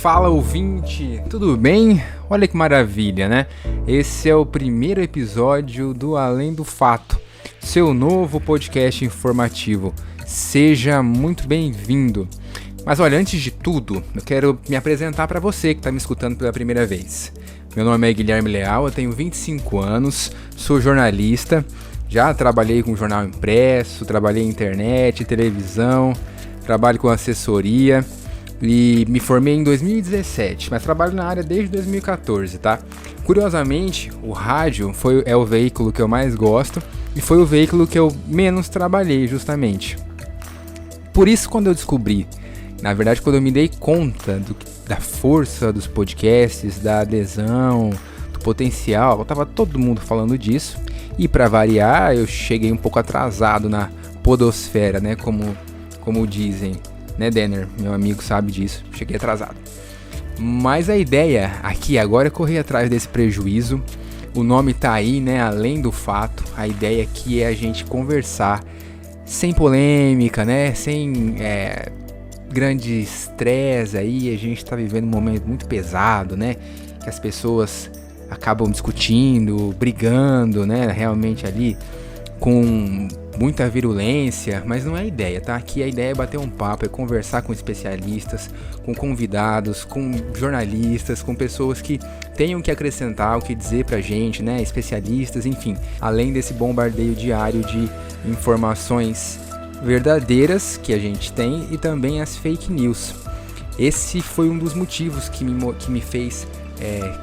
Fala ouvinte, tudo bem? Olha que maravilha, né? Esse é o primeiro episódio do Além do Fato, seu novo podcast informativo. Seja muito bem-vindo. Mas olha, antes de tudo, eu quero me apresentar para você que está me escutando pela primeira vez. Meu nome é Guilherme Leal, eu tenho 25 anos, sou jornalista, já trabalhei com jornal impresso, trabalhei em internet, televisão, trabalho com assessoria e me formei em 2017, mas trabalho na área desde 2014, tá? Curiosamente, o rádio é o veículo que eu mais gosto e foi o veículo que eu menos trabalhei, justamente. Por isso, quando eu descobri, na verdade, quando eu me dei conta da força dos podcasts, da adesão, do potencial, tava todo mundo falando disso. E para variar, eu cheguei um pouco atrasado na podosfera, né? Como dizem, né, Denner? Meu amigo sabe disso. Cheguei atrasado. Mas a ideia aqui agora é correr atrás desse prejuízo. O nome tá aí, né? Além do fato. A ideia aqui é a gente conversar sem polêmica, né? Sem grande estresse aí. A gente tá vivendo um momento muito pesado, né? Que as pessoas acabam discutindo, brigando, né? Realmente ali com muita virulência, mas não é a ideia, tá? Aqui a ideia é bater um papo, é conversar com especialistas, com convidados, com jornalistas, com pessoas que tenham o que acrescentar, o que dizer pra gente, né? Especialistas, enfim, além desse bombardeio diário de informações verdadeiras que a gente tem e também as fake news. Esse foi um dos motivos que me fez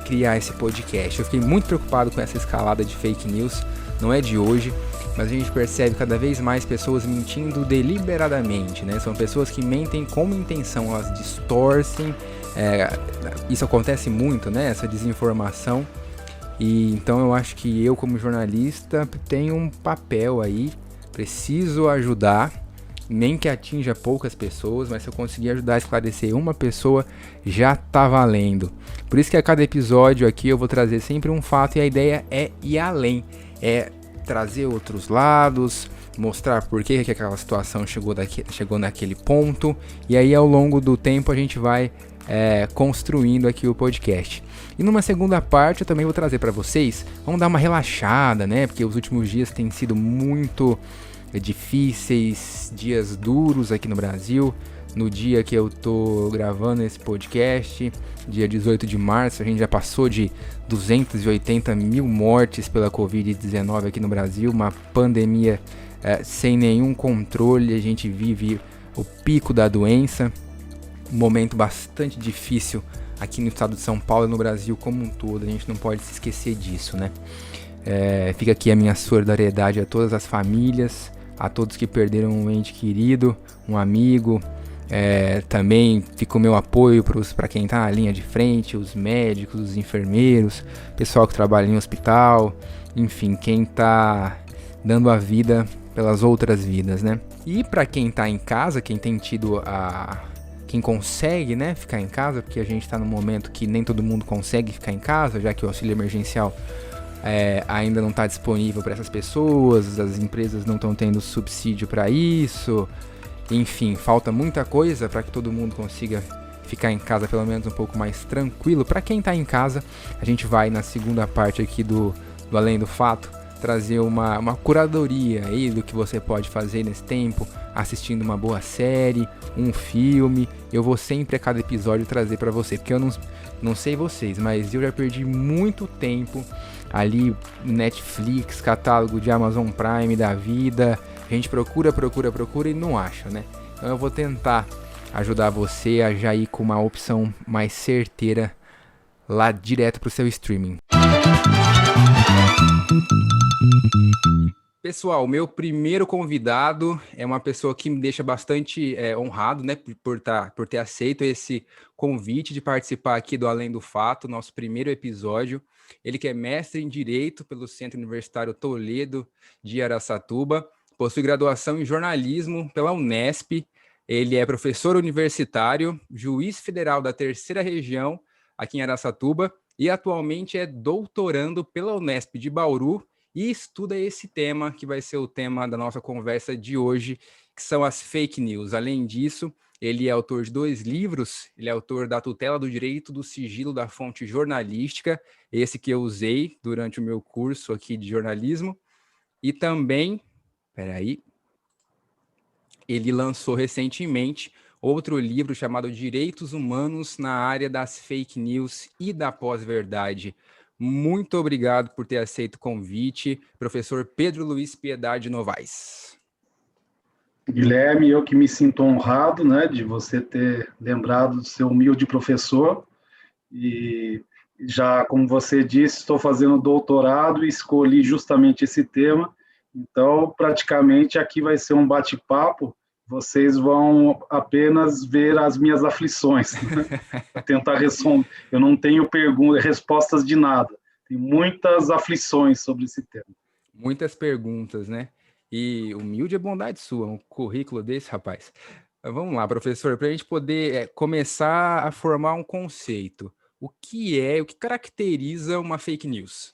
criar esse podcast. Eu fiquei muito preocupado com essa escalada de fake news, não é de hoje, mas a gente percebe cada vez mais pessoas mentindo deliberadamente, né? São pessoas que mentem com intenção, elas distorcem, isso acontece muito, né? Essa desinformação. E então eu acho que eu, como jornalista, tenho um papel aí, preciso ajudar, nem que atinja poucas pessoas, mas se eu conseguir ajudar a esclarecer uma pessoa, já tá valendo. Por isso que a cada episódio aqui eu vou trazer sempre um fato e a ideia é ir além, é trazer outros lados, mostrar por que aquela situação chegou naquele ponto, e aí ao longo do tempo a gente vai construindo aqui o podcast. E numa segunda parte eu também vou trazer para vocês, vamos dar uma relaxada, né? Porque os últimos dias têm sido muito difíceis, dias duros aqui no Brasil. No dia que eu tô gravando esse podcast, dia 18 de março, a gente já passou de 280 mil mortes pela Covid-19 aqui no Brasil, uma pandemia sem nenhum controle, a gente vive o pico da doença, um momento bastante difícil aqui no estado de São Paulo e no Brasil como um todo, a gente não pode se esquecer disso, né? Fica aqui a minha solidariedade a todas as famílias, a todos que perderam um ente querido, um amigo. Também fica o meu apoio para quem está na linha de frente, os médicos, os enfermeiros, pessoal que trabalha em hospital, enfim, quem está dando a vida pelas outras vidas, né? E para quem está em casa, quem tem tido quem consegue, né, ficar em casa, porque a gente está num momento que nem todo mundo consegue ficar em casa, já que o auxílio emergencial ainda não está disponível para essas pessoas, as empresas não estão tendo subsídio para isso. Enfim, falta muita coisa para que todo mundo consiga ficar em casa pelo menos um pouco mais tranquilo. Para quem está em casa, a gente vai na segunda parte aqui do Além do Fato trazer uma curadoria aí do que você pode fazer nesse tempo, assistindo uma boa série, um filme. Eu vou sempre a cada episódio trazer para você, porque eu não sei vocês, mas eu já perdi muito tempo ali no Netflix, catálogo de Amazon Prime da vida. A gente procura e não acha, né? Então eu vou tentar ajudar você a já ir com uma opção mais certeira lá direto pro seu streaming. Pessoal, o meu primeiro convidado é uma pessoa que me deixa bastante honrado, né, por ter aceito esse convite de participar aqui do Além do Fato, nosso primeiro episódio. Ele que é mestre em Direito pelo Centro Universitário Toledo de Araçatuba, possui graduação em jornalismo pela Unesp, ele é professor universitário, juiz federal da Terceira Região aqui em Araçatuba e atualmente é doutorando pela Unesp de Bauru e estuda esse tema que vai ser o tema da nossa conversa de hoje, que são as fake news. Além disso, Ele é autor de 2 livros, ele é autor da Tutela do Direito do Sigilo da Fonte Jornalística, esse que eu usei durante o meu curso aqui de jornalismo, e também, peraí, ele lançou recentemente outro livro chamado Direitos Humanos na área das fake news e da pós-verdade. Muito obrigado por ter aceito o convite, professor Pedro Luiz Piedade Novaes. Guilherme, eu que me sinto honrado, né, de você ter lembrado do seu humilde professor, e já, como você disse, estou fazendo doutorado e escolhi justamente esse tema, então, praticamente, aqui vai ser um bate-papo, vocês vão apenas ver as minhas aflições, né, para tentar responder. Eu não tenho respostas de nada, tem muitas aflições sobre esse tema. Muitas perguntas, né? E humilde é bondade sua, um currículo desse, rapaz. Mas vamos lá, professor, para a gente poder começar a formar um conceito. O que caracteriza uma fake news?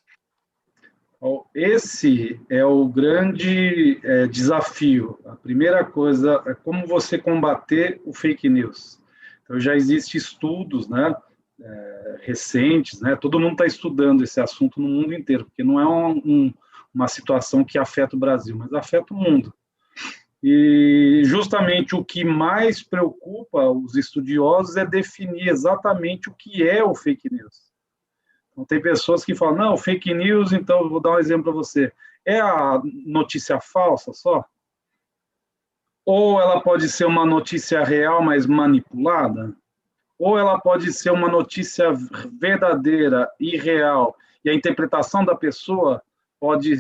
Esse é o grande desafio. A primeira coisa é como você combater o fake news. Então, já existem estudos, né, recentes, né, todo mundo está estudando esse assunto no mundo inteiro, porque não é uma situação que afeta o Brasil, mas afeta o mundo. E justamente o que mais preocupa os estudiosos é definir exatamente o que é o fake news. Então, tem pessoas que falam, não, fake news, então, eu vou dar um exemplo para você. É a notícia falsa só? Ou ela pode ser uma notícia real, mas manipulada? Ou ela pode ser uma notícia verdadeira e real, e a interpretação da pessoa pode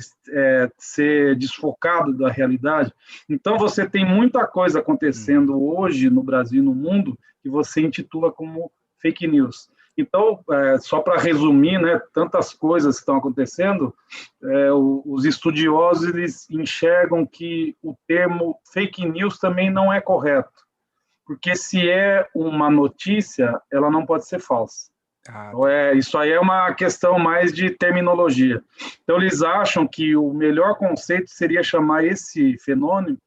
ser desfocada da realidade? Então, você tem muita coisa acontecendo hoje no Brasil e no mundo que você intitula como fake news. Então, só para resumir, né, tantas coisas que estão acontecendo, os estudiosos eles enxergam que o termo fake news também não é correto, porque se é uma notícia, ela não pode ser falsa. Então, isso aí é uma questão mais de terminologia. Então, eles acham que o melhor conceito seria chamar esse fenômeno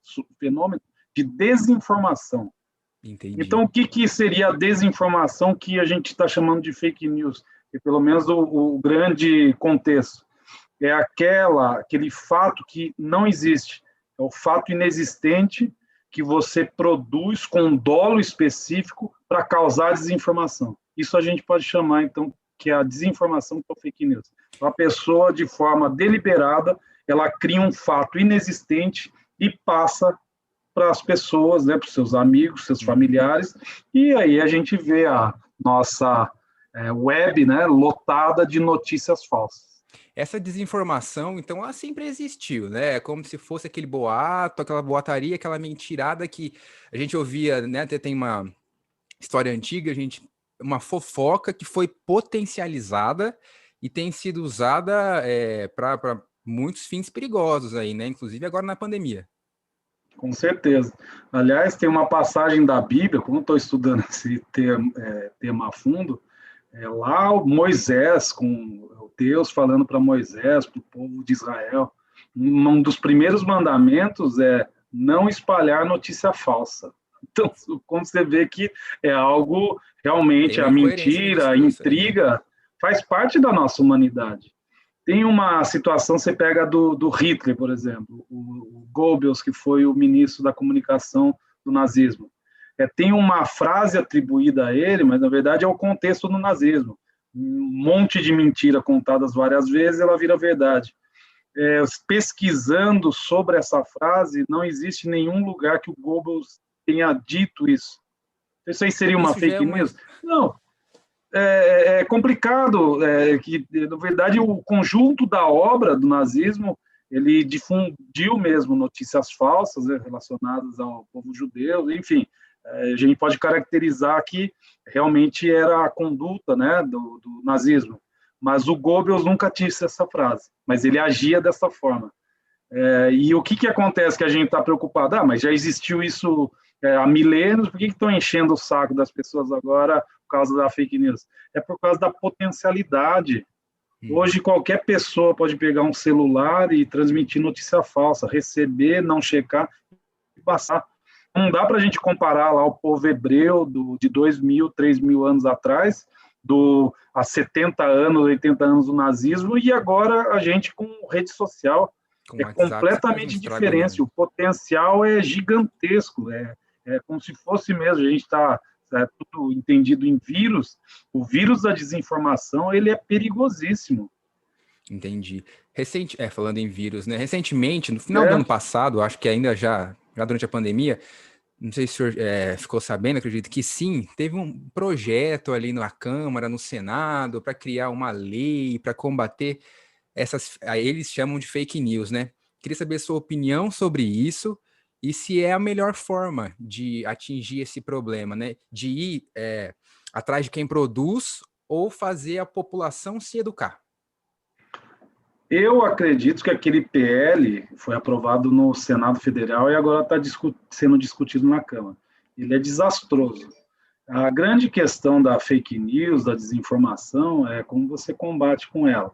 de desinformação. Entendi. Então, o que seria a desinformação que a gente está chamando de fake news? E pelo menos o grande contexto é aquele fato que não existe, é o fato inexistente que você produz com um dolo específico para causar desinformação. Isso a gente pode chamar, então, que é a desinformação, que é o fake news. Então, a pessoa, de forma deliberada, ela cria um fato inexistente e passa para as pessoas, né, para os seus amigos, seus familiares, e aí a gente vê a nossa web, né, lotada de notícias falsas. Essa desinformação, então, ela sempre existiu, né? É como se fosse aquele boato, aquela boataria, aquela mentirada que a gente ouvia, né? Até tem uma história antiga, uma fofoca que foi potencializada e tem sido usada para muitos fins perigosos aí, né? Inclusive agora na pandemia. Com certeza. Aliás, tem uma passagem da Bíblia, como estou estudando esse tema a fundo, lá o Moisés, com Deus falando para Moisés, para o povo de Israel, um dos primeiros mandamentos é não espalhar notícia falsa. Então, como você vê que é algo realmente, a mentira, a intriga, né? Faz parte da nossa humanidade. Tem uma situação, você pega do Hitler, por exemplo, o Goebbels, que foi o ministro da comunicação do nazismo. Tem uma frase atribuída a ele, mas na verdade é o contexto do nazismo. Um monte de mentira contadas várias vezes, ela vira verdade. Pesquisando sobre essa frase, não existe nenhum lugar que o Goebbels tenha dito isso. Isso aí seria uma fake news? Não. É complicado, que, na verdade, o conjunto da obra do nazismo, ele difundiu mesmo notícias falsas, né, relacionadas ao povo judeu, enfim, a gente pode caracterizar que realmente era a conduta, né, do nazismo, mas o Goebbels nunca disse essa frase, mas ele agia dessa forma. E o que acontece que a gente está preocupado? Mas já existiu isso há milênios, por que estão enchendo o saco das pessoas agora por causa da fake news? É por causa da potencialidade. Hoje qualquer pessoa pode pegar um celular e transmitir notícia falsa, receber, não checar e passar. Não dá para a gente comparar lá o povo hebreu de 2.000, 3.000 anos atrás, há 70 anos, 80 anos do nazismo, e agora a gente com rede social. Com o É WhatsApp você faz um completamente estrago diferente, enorme. o potencial é gigantesco, é como se fosse mesmo, a gente está tudo entendido em vírus, o vírus da desinformação, ele é perigosíssimo. Entendi. Falando em vírus, né? Recentemente, no final do É, ano passado, acho que ainda já durante a pandemia, não sei se o senhor ficou sabendo, acredito que sim, teve um projeto ali na Câmara, no Senado, para criar uma lei para combater aí eles chamam de fake news, né? Queria saber a sua opinião sobre isso e se é a melhor forma de atingir esse problema, né? De ir atrás de quem produz ou fazer a população se educar. eu acredito que aquele PL foi aprovado no Senado Federal e agora está sendo discutido na Câmara. Ele é desastroso. A grande questão da fake news, da desinformação, é como você combate com ela.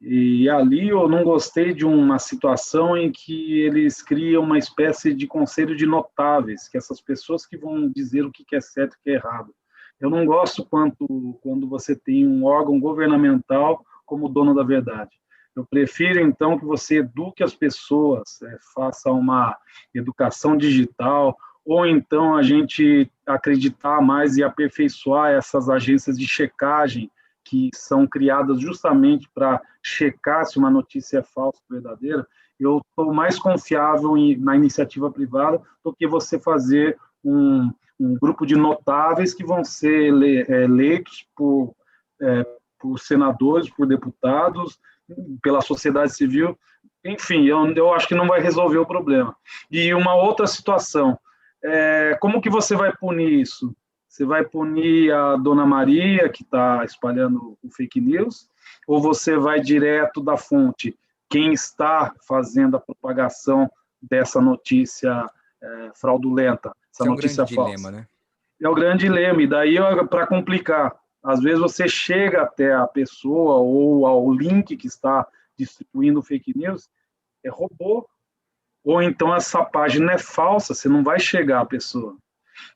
E ali eu não gostei de uma situação em que eles criam uma espécie de conselho de notáveis, que essas pessoas que vão dizer o que é certo e o que é errado. Eu não gosto quando você tem um órgão governamental como dono da verdade. Eu prefiro, então, que você eduque as pessoas, faça uma educação digital, ou então a gente acreditar mais e aperfeiçoar essas agências de checagem que são criadas justamente para checar se uma notícia é falsa ou verdadeira. Eu estou mais confiável na iniciativa privada do que você fazer um grupo de notáveis que vão ser eleitos por senadores, por deputados, pela sociedade civil. Enfim, eu acho que não vai resolver o problema. E uma outra situação, como que você vai punir isso? Você vai punir a Dona Maria, que está espalhando o fake news, ou você vai direto da fonte, quem está fazendo a propagação dessa notícia fraudulenta, essa Isso é um grande notícia dilema, falsa? né? É o grande dilema, e daí, para complicar, às vezes você chega até a pessoa ou ao link que está distribuindo fake news, é robô, ou então essa página é falsa, você não vai chegar à pessoa.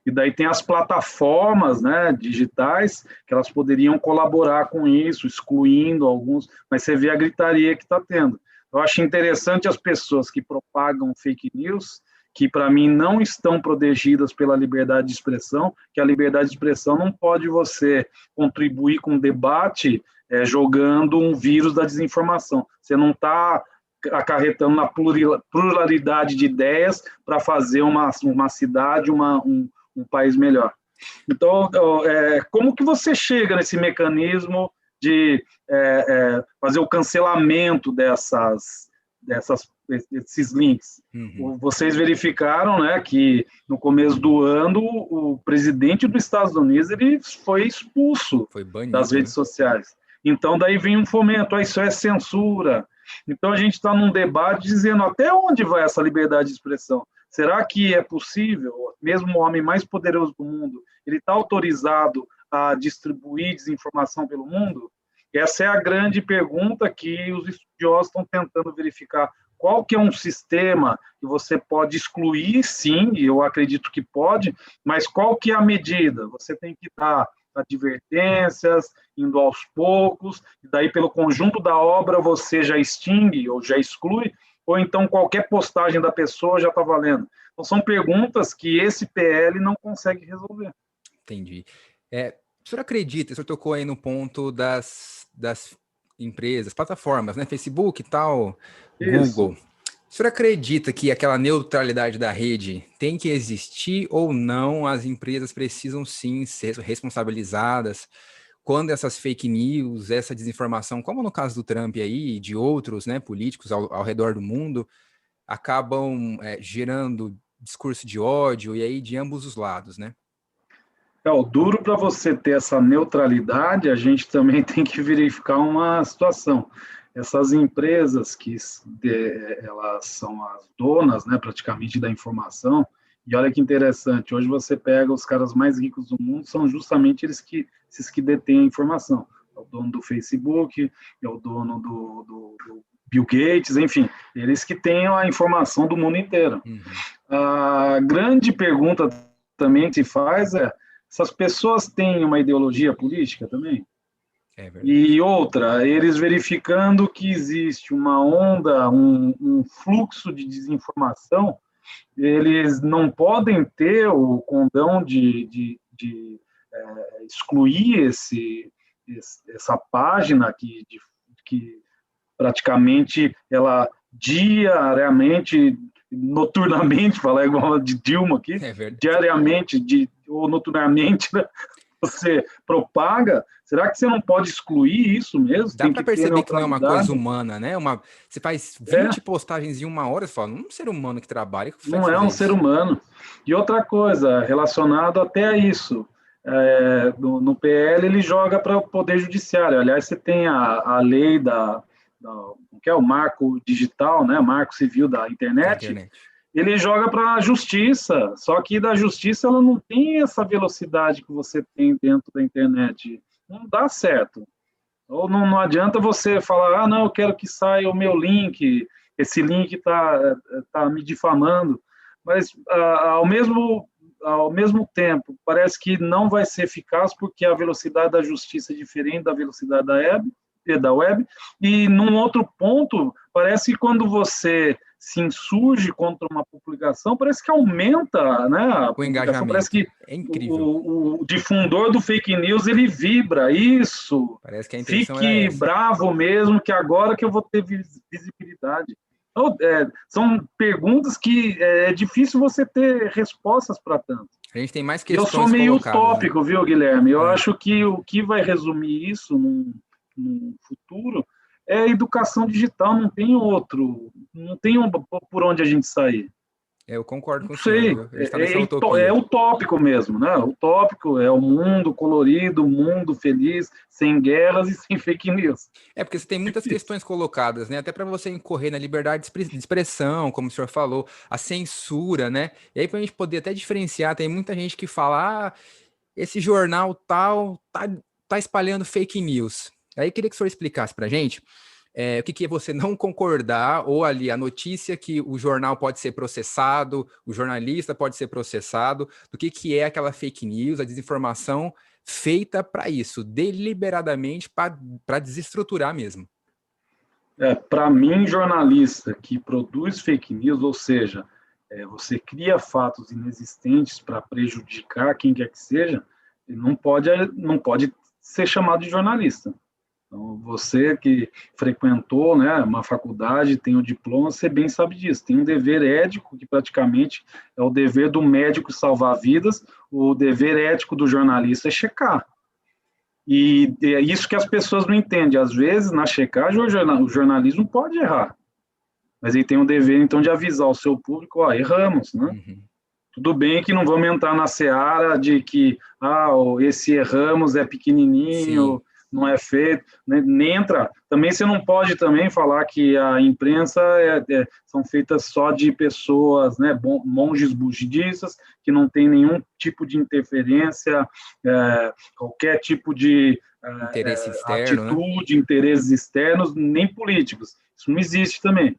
E daí tem as plataformas, né, digitais, que elas poderiam colaborar com isso, excluindo alguns, mas você vê a gritaria que está tendo. Eu acho interessante as pessoas que propagam fake news, que para mim não estão protegidas pela liberdade de expressão, que a liberdade de expressão não pode você contribuir com o debate jogando um vírus da desinformação. Você não está acarretando na pluralidade de ideias para fazer uma cidade, um país melhor. Então, como que você chega nesse mecanismo de fazer o cancelamento desses links? Uhum. Vocês verificaram, né, que no começo do ano o presidente dos Estados Unidos ele foi expulso Foi das banido, redes né? sociais. Então, daí vem um fomento, isso é censura. Então, a gente está num debate dizendo até onde vai essa liberdade de expressão. Será que é possível, mesmo o homem mais poderoso do mundo, ele está autorizado a distribuir desinformação pelo mundo? Essa é a grande pergunta que os estudiosos estão tentando verificar. Qual que é um sistema que você pode excluir, sim, e eu acredito que pode, mas qual que é a medida? Você tem que dar advertências, indo aos poucos, e daí pelo conjunto da obra você já extingue ou já exclui, ou então qualquer postagem da pessoa já está valendo. Então são perguntas que esse PL não consegue resolver. Entendi. O senhor acredita, o senhor tocou aí no ponto das empresas, plataformas, né? Facebook e tal, Isso. Google. O senhor acredita que aquela neutralidade da rede tem que existir ou não? As empresas precisam sim ser responsabilizadas quando essas fake news, essa desinformação, como no caso do Trump aí e de outros, né, políticos ao redor do mundo, acabam gerando discurso de ódio e aí de ambos os lados, né? O duro para você ter essa neutralidade, a gente também tem que verificar uma situação. Essas empresas elas são as donas, né, praticamente da informação. E olha que interessante, hoje você pega os caras mais ricos do mundo, são justamente esses que detêm a informação. É o dono do Facebook, é o dono do Bill Gates, enfim, eles que têm a informação do mundo inteiro. Uhum. A grande pergunta também que se faz é, essas pessoas têm uma ideologia política também? É verdade. E outra, eles verificando que existe uma onda, um fluxo de desinformação, eles não podem ter o condão de excluir essa página que praticamente ela diariamente, noturnamente, falar igual a de Dilma aqui, diariamente ou noturnamente, né, você propaga, será que você não pode excluir isso mesmo? Dá para perceber que não é uma coisa humana, né? Você faz 20 postagens em uma hora, você fala, um ser humano que trabalha, que não é um ser humano. E outra coisa, relacionado até a isso, no PL ele joga para o Poder Judiciário. Aliás, você tem a lei que é o marco digital, né? Marco civil da internet. Ele joga para a justiça, só que da justiça ela não tem essa velocidade que você tem dentro da internet. Não dá certo. Ou não adianta você falar, não, eu quero que saia o meu link, esse link tá me difamando, mas ao mesmo tempo, parece que não vai ser eficaz porque a velocidade da justiça é diferente da velocidade da web, e num outro ponto, parece que quando você se insurge contra uma publicação, parece que aumenta, né, o engajamento. Parece que é incrível. O difundor do fake news, ele vibra, isso. Parece que a intenção Fique bravo mesmo, que agora que eu vou ter visibilidade. Então, são perguntas que é difícil você ter respostas para tanto. A gente tem mais questões colocadas. Eu sou meio utópico, né? Viu, Guilherme? Eu acho que o que vai resumir isso no futuro é a educação digital, não tem outro, não tem por onde a gente sair. Eu concordo com você. É utópico mesmo, né? Utópico é o mundo colorido, o mundo feliz, sem guerras e sem fake news. Porque você tem muitas questões colocadas, né? Até para você incorrer na liberdade de expressão, como o senhor falou, a censura, né? E aí, para a gente poder até diferenciar, tem muita gente que fala, esse jornal tal tá espalhando fake news. Aí eu queria que o senhor explicasse para a gente o que é você não concordar, ou ali a notícia que o jornal pode ser processado, o jornalista pode ser processado, do que é aquela fake news, a desinformação feita para isso, deliberadamente para desestruturar mesmo. Para mim, jornalista que produz fake news, ou seja, você cria fatos inexistentes para prejudicar quem quer que seja, não pode ser chamado de jornalista. Então, você que frequentou, né, uma faculdade, tem o diploma, você bem sabe disso. Tem um dever ético, que praticamente é o dever do médico salvar vidas, o dever ético do jornalista é checar. E é isso que as pessoas não entendem. Às vezes, na checagem, o jornalismo pode errar. Mas ele tem um dever, então, de avisar o seu público, erramos, né? Uhum. Tudo bem que não vamos entrar na seara de que esse erramos é pequenininho, sim, não é feito, né? Nem entra. Também você não pode também falar que a imprensa são feitas só de pessoas, né, monges budistas, que não tem nenhum tipo de interferência, qualquer tipo de interesse externo, atitude, né? Interesses externos, nem políticos. Isso não existe também.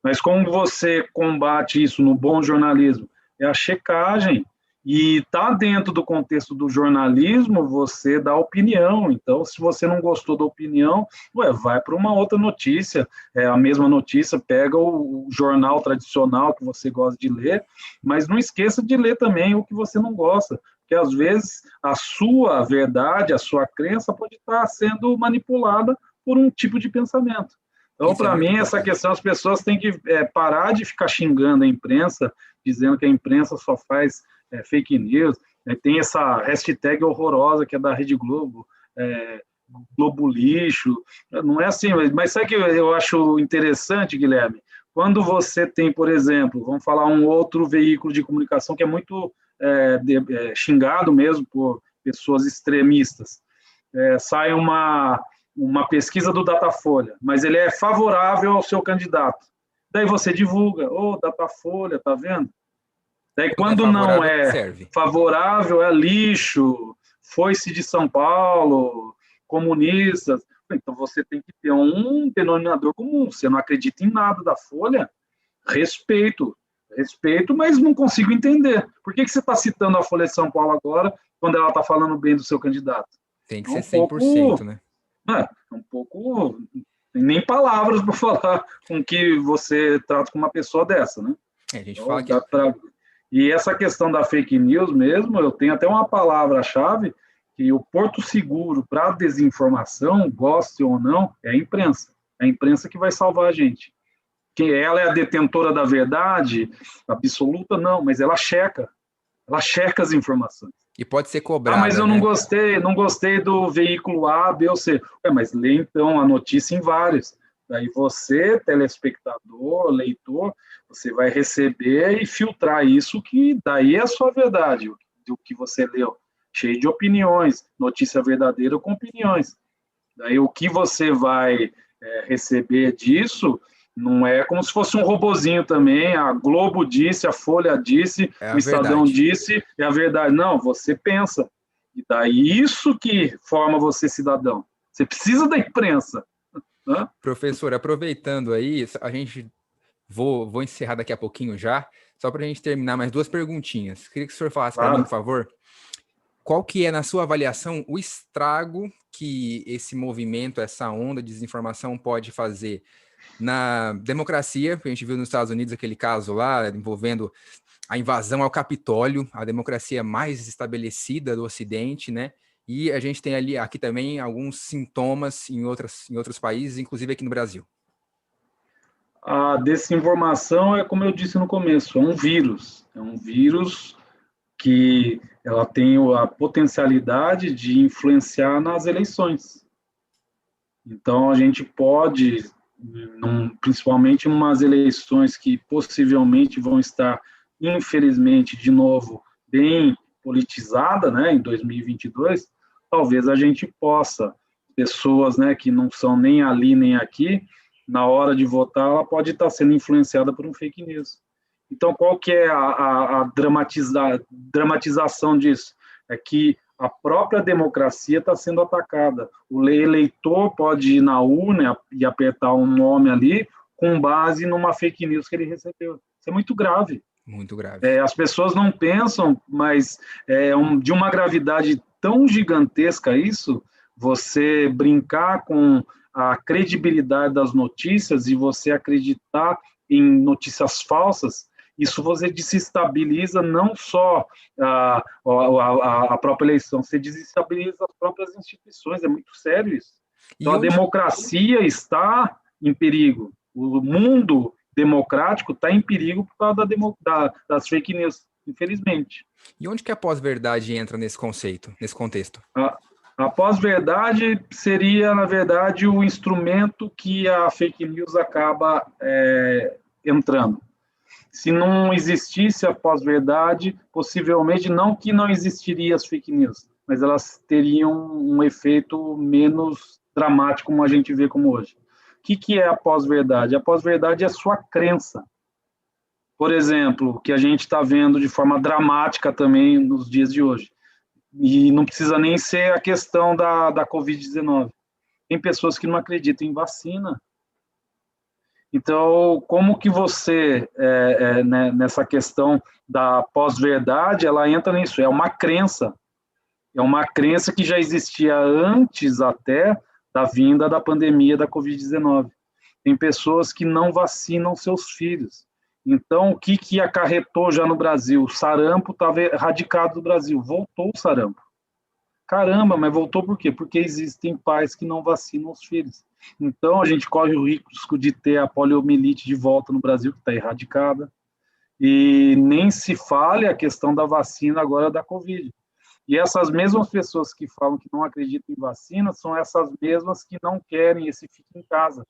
Mas como você combate isso no bom jornalismo? É a checagem. E está dentro do contexto do jornalismo, você dá opinião. Então, se você não gostou da opinião, vai para uma outra notícia. A mesma notícia, pega o jornal tradicional que você gosta de ler, mas não esqueça de ler também o que você não gosta. Porque, às vezes, a sua verdade, a sua crença pode estar sendo manipulada por um tipo de pensamento. Então, para mim, essa questão, as pessoas têm que parar de ficar xingando a imprensa, dizendo que a imprensa só faz fake news. Tem essa hashtag horrorosa que é da Rede Globo, Globo Lixo. Não é assim, mas sabe que eu acho interessante, Guilherme? Quando você tem, por exemplo, vamos falar um outro veículo de comunicação que é muito xingado mesmo por pessoas extremistas. Sai uma pesquisa do Datafolha, mas ele é favorável ao seu candidato. Daí você divulga, Datafolha, tá vendo? Daí quando não é favorável, é lixo, foi-se de São Paulo, comunistas. Então você tem que ter um denominador comum. Você não acredita em nada da Folha? Respeito, respeito, mas não consigo entender. Por que você está citando a Folha de São Paulo agora, quando ela está falando bem do seu candidato? Tem que É ser um 100%, pouco, né? um pouco, nem palavras para falar com que você trata com uma pessoa dessa, né? A gente Então, fala que e essa questão da fake news mesmo, eu tenho até uma palavra-chave que o porto seguro para desinformação, goste ou não, é a imprensa. É a imprensa que vai salvar a gente. Que ela é a detentora da verdade absoluta, não, mas ela checa as informações. e pode ser Ah, mas cobrada, eu né? não gostei do veículo A, B ou C. Mas lê então a notícia em vários. Daí você, telespectador, leitor, você vai receber e filtrar isso, que daí é a sua verdade, o que você leu. Cheio de opiniões, notícia verdadeira com opiniões. Daí o que você vai receber disso não é como se fosse um robozinho também. A Globo disse, a Folha disse, É o a Estadão verdade. disse, é a verdade. Não, você pensa. E daí isso que forma você cidadão. Você precisa da imprensa. Né? Professor, aproveitando aí, a gente vou encerrar daqui a pouquinho já, só para a gente terminar mais duas perguntinhas. Queria que o senhor falasse para mim, por Claro. favor, qual que é, na sua avaliação, o estrago que esse movimento, essa onda de desinformação pode fazer na democracia? A gente viu nos Estados Unidos aquele caso lá envolvendo a invasão ao Capitólio, a democracia mais estabelecida do Ocidente, né? E a gente tem ali aqui também alguns sintomas em outros países, inclusive aqui no Brasil. A desinformação é, como eu disse no começo, é um vírus. É um vírus que ela tem a potencialidade de influenciar nas eleições. Então, a gente pode, principalmente em umas eleições que possivelmente vão estar, infelizmente, de novo, bem politizada, né, em 2022, talvez a gente possa, pessoas, né, que não são nem ali nem aqui, na hora de votar, ela pode estar sendo influenciada por um fake news. Então, qual que é a dramatização disso? É que a própria democracia está sendo atacada. O eleitor pode ir na urna e apertar um nome ali com base numa fake news que ele recebeu. Isso é muito grave. Muito grave. As pessoas não pensam, mas de uma gravidade tão gigantesca isso, você brincar com a credibilidade das notícias e você acreditar em notícias falsas, isso você desestabiliza não só a própria eleição, você desestabiliza as próprias instituições, é muito sério isso. Então, E a onde, democracia está em perigo. O mundo democrático está em perigo por causa das fake news, infelizmente. e onde que a pós-verdade entra nesse conceito, nesse contexto? A pós-verdade seria, na verdade, o instrumento que a fake news acaba entrando. Se não existisse a pós-verdade, possivelmente, não que não existiria as fake news, mas elas teriam um efeito menos dramático, como a gente vê como hoje. O que é a pós-verdade? A pós-verdade é a sua crença. Por exemplo, que a gente está vendo de forma dramática também nos dias de hoje. E não precisa nem ser a questão da Covid-19. Tem pessoas que não acreditam em vacina. Então, como que você, né, nessa questão da pós-verdade, ela entra nisso? É uma crença. É uma crença que já existia antes até da vinda da pandemia da Covid-19. Tem pessoas que não vacinam seus filhos. Então, o que acarretou já no Brasil? O sarampo estava erradicado do Brasil. Voltou o sarampo. Caramba, mas voltou por quê? Porque existem pais que não vacinam os filhos. Então, a gente corre o risco de ter a poliomielite de volta no Brasil, que está erradicada. E nem se fale a questão da vacina agora da Covid. E essas mesmas pessoas que falam que não acreditam em vacina são essas mesmas que não querem esse fique em casa.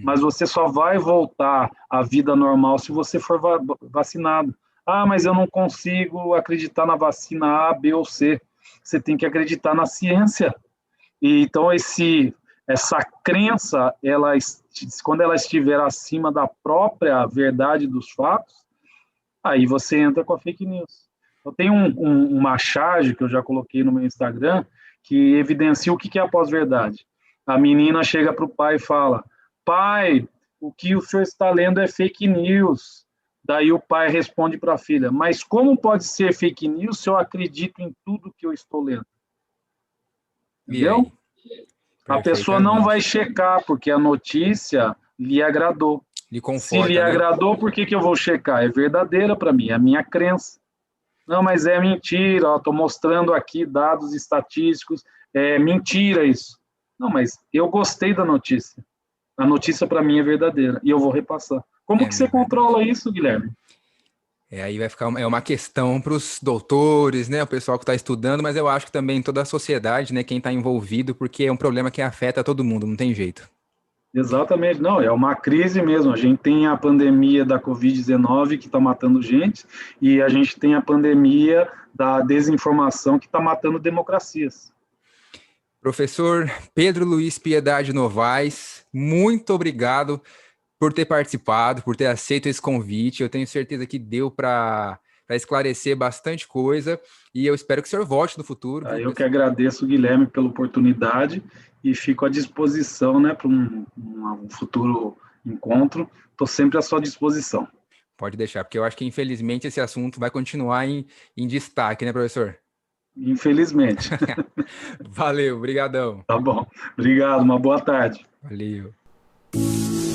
Mas você só vai voltar à vida normal se você for vacinado. Ah, mas eu não consigo acreditar na vacina A, B ou C. Você tem que acreditar na ciência. E então, essa crença, quando ela estiver acima da própria verdade dos fatos, aí você entra com a fake news. Eu tenho uma charge que eu já coloquei no meu Instagram que evidencia o que é a pós-verdade. A menina chega para o pai e fala: pai, o que o senhor está lendo é fake news. Daí o pai responde para a filha: mas como pode ser fake news se eu acredito em tudo que eu estou lendo? E aí? Entendeu? A pessoa não vai Perfeitamente. checar, porque a notícia lhe agradou. Lhe Se lhe conforta, né? agradou, por que eu vou checar? É verdadeira para mim, é a minha crença. Não, mas é mentira, estou mostrando aqui dados estatísticos, é mentira isso. Não, mas eu gostei da notícia. A notícia para mim é verdadeira e eu vou repassar. Como É que você verdade. controla isso, Guilherme? Aí vai ficar é uma questão para os doutores, né, o pessoal que está estudando, mas eu acho que também toda a sociedade, né, quem está envolvido, porque é um problema que afeta todo mundo, não tem jeito. Exatamente, não, é uma crise mesmo. A gente tem a pandemia da Covid-19 que está matando gente, e a gente tem a pandemia da desinformação que está matando democracias. Professor Pedro Luiz Piedade Novaes, muito obrigado por ter participado, por ter aceito esse convite. Eu tenho certeza que deu para esclarecer bastante coisa e eu espero que o senhor volte no futuro, viu, Eu que pessoal? agradeço, Guilherme, pela oportunidade e fico à disposição, né, para um futuro encontro. Estou sempre à sua disposição. Pode deixar, porque eu acho que infelizmente esse assunto vai continuar em destaque, né, professor? Infelizmente. Valeu, brigadão. Tá bom. Obrigado, uma boa tarde. Valeu.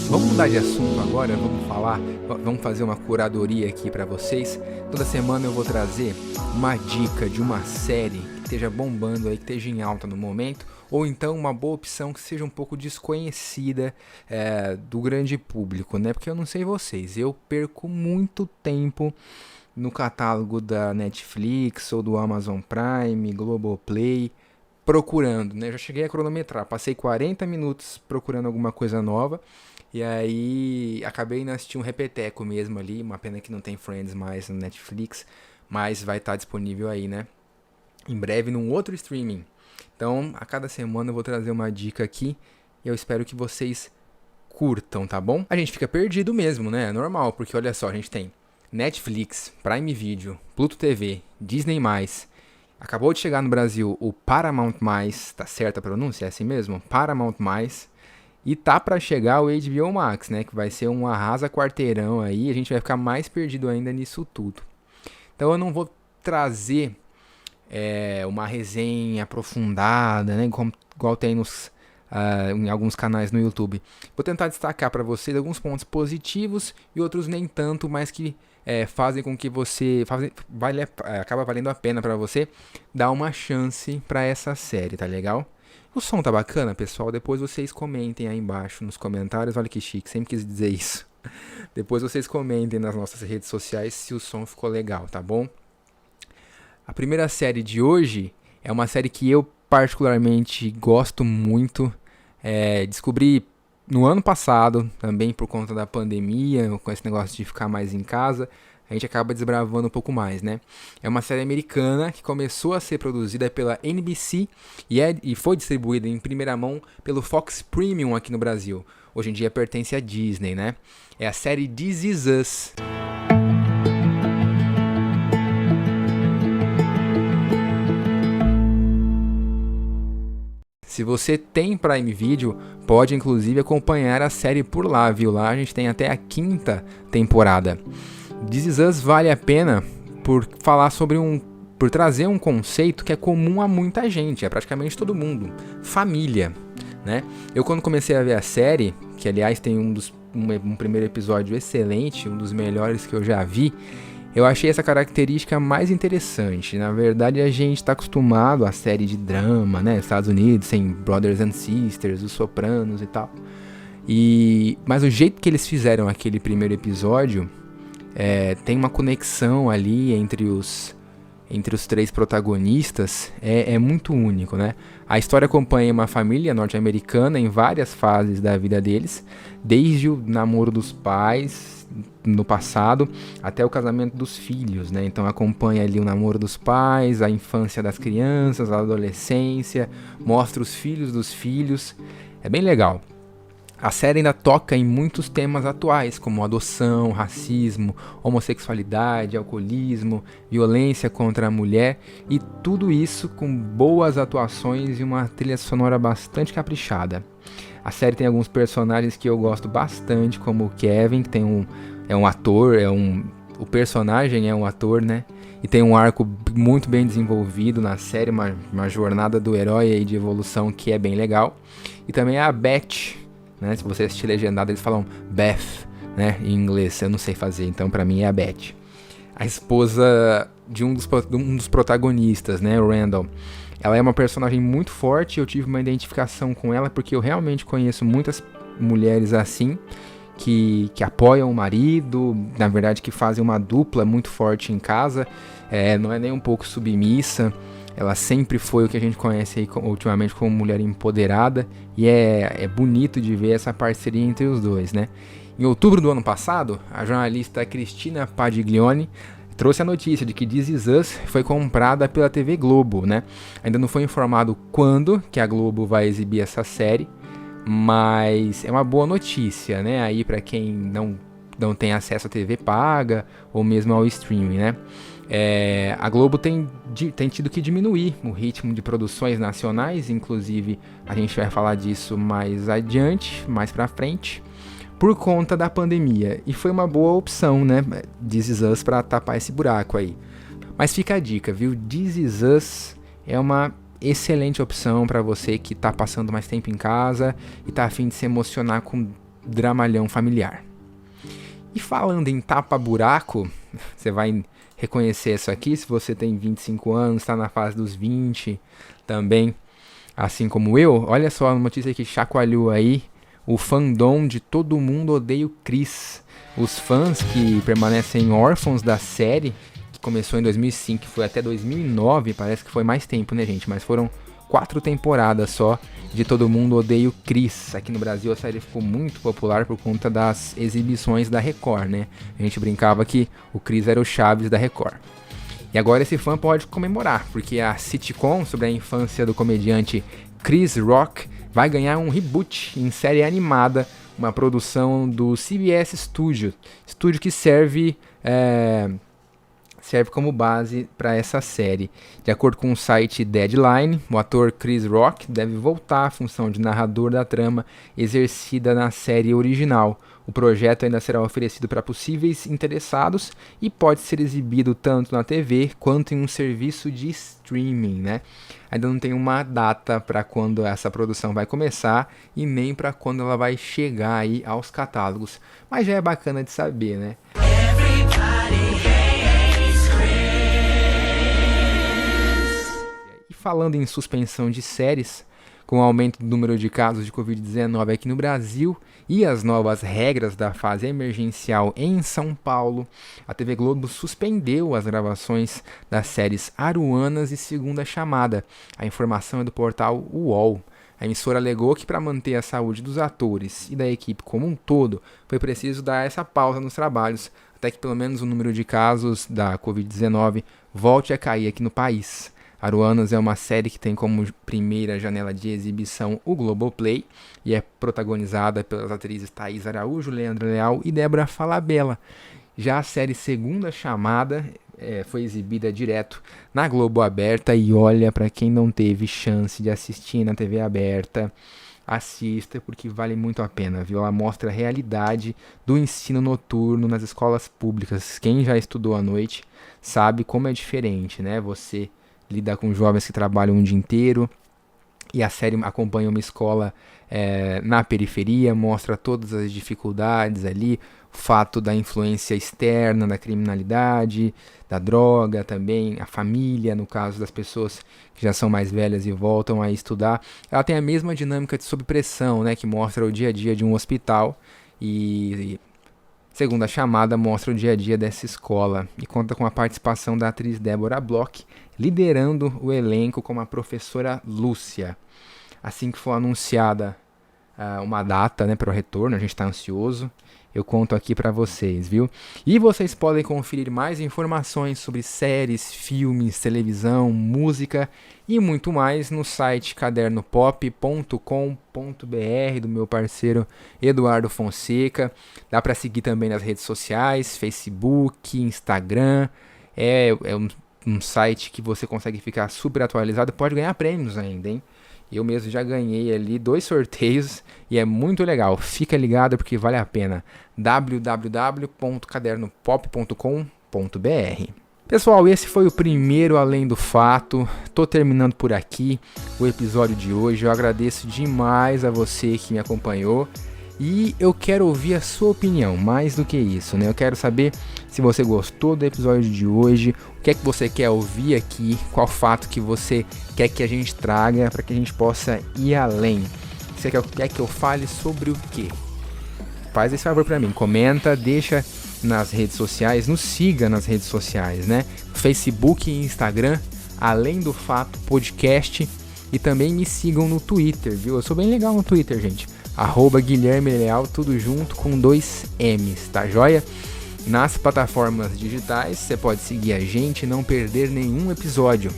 Vamos mudar de assunto agora, vamos fazer uma curadoria aqui para vocês. Toda semana eu vou trazer uma dica de uma série que esteja bombando aí, que esteja em alta no momento, ou então uma boa opção que seja um pouco desconhecida do grande público, né? Porque eu não sei vocês, eu perco muito tempo no catálogo da Netflix ou do Amazon Prime, Globoplay, procurando, né? Eu já cheguei a cronometrar, passei 40 minutos procurando alguma coisa nova. E aí acabei indo assistir um repeteco mesmo ali. Uma pena que não tem Friends mais no Netflix, mas vai estar disponível aí, né? Em breve num outro streaming. Então, a cada semana eu vou trazer uma dica aqui e eu espero que vocês curtam, tá bom? A gente fica perdido mesmo, né? É normal, porque olha só, a gente tem Netflix, Prime Video, Pluto TV, Disney+, acabou de chegar no Brasil o Paramount+, tá certa a pronúncia? É assim mesmo? Paramount+, e tá pra chegar o HBO Max, né? Que vai ser um arrasa quarteirão aí. A gente vai ficar mais perdido ainda nisso tudo. Então eu não vou trazer uma resenha aprofundada, né? Igual tem em alguns canais no YouTube. Vou tentar destacar para vocês alguns pontos positivos e outros nem tanto, mas que fazem com que você acaba valendo a pena para você dar uma chance para essa série, tá legal? O som tá bacana, pessoal? Depois vocês comentem aí embaixo nos comentários. Olha que chique, sempre quis dizer isso. Depois vocês comentem nas nossas redes sociais se o som ficou legal, tá bom? A primeira série de hoje é uma série que eu particularmente gosto muito. Descobri no ano passado, também por conta da pandemia, com esse negócio de ficar mais em casa, a gente acaba desbravando um pouco mais, né? É uma série americana que começou a ser produzida pela NBC e foi distribuída em primeira mão pelo Fox Premium aqui no Brasil. Hoje em dia pertence à Disney, né? É a série This Is Us. Se você tem Prime Video, pode inclusive acompanhar a série por lá, viu? Lá a gente tem até a 5ª temporada. This Is Us vale a pena por falar por trazer um conceito que é comum a muita gente, é praticamente todo mundo, família, né? Eu quando comecei a ver a série, que aliás tem um primeiro episódio excelente, um dos melhores que eu já vi, eu achei essa característica mais interessante. Na verdade, a gente está acostumado à série de drama, né? Estados Unidos, tem Brothers and Sisters, Os Sopranos e tal. Mas o jeito que eles fizeram aquele primeiro episódio, tem uma conexão ali entre os 3 protagonistas, é muito único, né? A história acompanha uma família norte-americana em várias fases da vida deles, desde o namoro dos pais no passado até o casamento dos filhos, né? Então acompanha ali o namoro dos pais, a infância das crianças, a adolescência, mostra os filhos dos filhos, é bem legal. A série ainda toca em muitos temas atuais, como adoção, racismo, homossexualidade, alcoolismo, violência contra a mulher, e tudo isso com boas atuações e uma trilha sonora bastante caprichada. A série tem alguns personagens que eu gosto bastante, como o Kevin, que é um ator, o personagem é um ator, né? E tem um arco muito bem desenvolvido na série, uma jornada do herói aí de evolução que é bem legal. E também a Beth, né? Se você assistir legendado, eles falam Beth, né? Em inglês, eu não sei fazer, então pra mim é a Beth. A esposa de um dos protagonistas, né? O Randall. Ela é uma personagem muito forte, eu tive uma identificação com ela porque eu realmente conheço muitas mulheres assim, que apoiam o marido, na verdade que fazem uma dupla muito forte em casa, não é nem um pouco submissa, ela sempre foi o que a gente conhece aí ultimamente como mulher empoderada, e é bonito de ver essa parceria entre os dois, né? Em outubro do ano passado, a jornalista Cristina Padiglione trouxe a notícia de que This Is Us foi comprada pela TV Globo, né? Ainda não foi informado quando que a Globo vai exibir essa série, mas é uma boa notícia, né? Aí para quem não tem acesso à TV paga ou mesmo ao streaming, né? A Globo tem tido que diminuir o ritmo de produções nacionais, inclusive a gente vai falar disso mais adiante, mais pra frente, por conta da pandemia, e foi uma boa opção, né, This Is Us para tapar esse buraco aí. Mas fica a dica, viu? This Is Us é uma excelente opção para você que tá passando mais tempo em casa e tá a fim de se emocionar com dramalhão familiar. E falando em tapa-buraco, você vai reconhecer isso aqui se você tem 25 anos, está na fase dos 20 também, assim como eu. Olha só a notícia que chacoalhou aí o fandom de Todo Mundo Odeia o Chris. Os fãs que permanecem órfãos da série, que começou em 2005 e foi até 2009, parece que foi mais tempo, né, gente? Mas foram 4 temporadas só de Todo Mundo Odeia o Chris. Aqui no Brasil a série ficou muito popular por conta das exibições da Record, né? A gente brincava que o Chris era o Chaves da Record. E agora esse fã pode comemorar, porque a sitcom sobre a infância do comediante Chris Rock vai ganhar um reboot em série animada, uma produção do CBS Studio, estúdio que serve como base para essa série. De acordo com o site Deadline, o ator Chris Rock deve voltar à função de narrador da trama exercida na série original. O projeto ainda será oferecido para possíveis interessados e pode ser exibido tanto na TV quanto em um serviço de streaming, né? Ainda não tem uma data para quando essa produção vai começar e nem para quando ela vai chegar aí aos catálogos, mas já é bacana de saber, né? E falando em suspensão de séries, com o aumento do número de casos de Covid-19 aqui no Brasil e as novas regras da fase emergencial em São Paulo, a TV Globo suspendeu as gravações das séries Aruanas e Segunda Chamada. A informação é do portal UOL. A emissora alegou que para manter a saúde dos atores e da equipe como um todo, foi preciso dar essa pausa nos trabalhos, até que pelo menos o número de casos da Covid-19 volte a cair aqui no país. Aruanas é uma série que tem como primeira janela de exibição o Globoplay e é protagonizada pelas atrizes Thaís Araújo, Leandra Leal e Débora Falabella. Já a série Segunda Chamada foi exibida direto na Globo Aberta e olha, para quem não teve chance de assistir na TV aberta, assista porque vale muito a pena, viu? Ela mostra a realidade do ensino noturno nas escolas públicas. Quem já estudou à noite sabe como é diferente, né? Você lidar com jovens que trabalham um dia inteiro, e a série acompanha uma escola na periferia, mostra todas as dificuldades ali, o fato da influência externa, da criminalidade, da droga também, a família, no caso das pessoas que já são mais velhas e voltam a estudar. Ela tem a mesma dinâmica de Sob Pressão, né, que mostra o dia a dia de um hospital, e Segunda Chamada mostra o dia a dia dessa escola e conta com a participação da atriz Débora Bloch, liderando o elenco como a professora Lúcia. Assim que for anunciada uma data, né, para o retorno, a gente está ansioso. Eu conto aqui para vocês, viu? E vocês podem conferir mais informações sobre séries, filmes, televisão, música e muito mais no site cadernopop.com.br do meu parceiro Eduardo Fonseca. Dá para seguir também nas redes sociais, Facebook, Instagram. É um site que você consegue ficar super atualizado, pode ganhar prêmios ainda, hein? Eu mesmo já ganhei ali 2 sorteios e é muito legal. Fica ligado porque vale a pena. www.cadernopop.com.br. Pessoal, esse foi o primeiro Além do Fato. Tô terminando por aqui o episódio de hoje. Eu agradeço demais a você que me acompanhou. E eu quero ouvir a sua opinião, mais do que isso, né? Eu quero saber se você gostou do episódio de hoje, o que é que você quer ouvir aqui, qual fato que você quer que a gente traga para que a gente possa ir além. Você quer que eu fale sobre o quê? Faz esse favor para mim, comenta, deixa nas redes sociais, nos siga nas redes sociais, né? Facebook e Instagram, Além do Fato Podcast, e também me sigam no Twitter, viu? Eu sou bem legal no Twitter, gente. @Guilherme Leal, tudo junto com 2 M's, tá joia? Nas plataformas digitais, você pode seguir a gente e não perder nenhum episódio.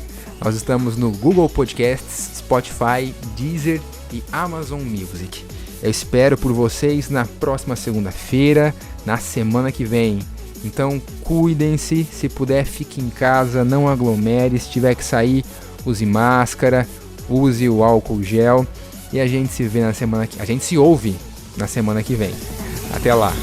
Nós estamos no Google Podcasts, Spotify, Deezer e Amazon Music. Eu espero por vocês na próxima segunda-feira, na semana que vem. Então cuidem-se, se puder fique em casa, não aglomere, se tiver que sair, use máscara, use o álcool gel. E a gente se vê na semana que... A gente se ouve na semana que vem. Até lá!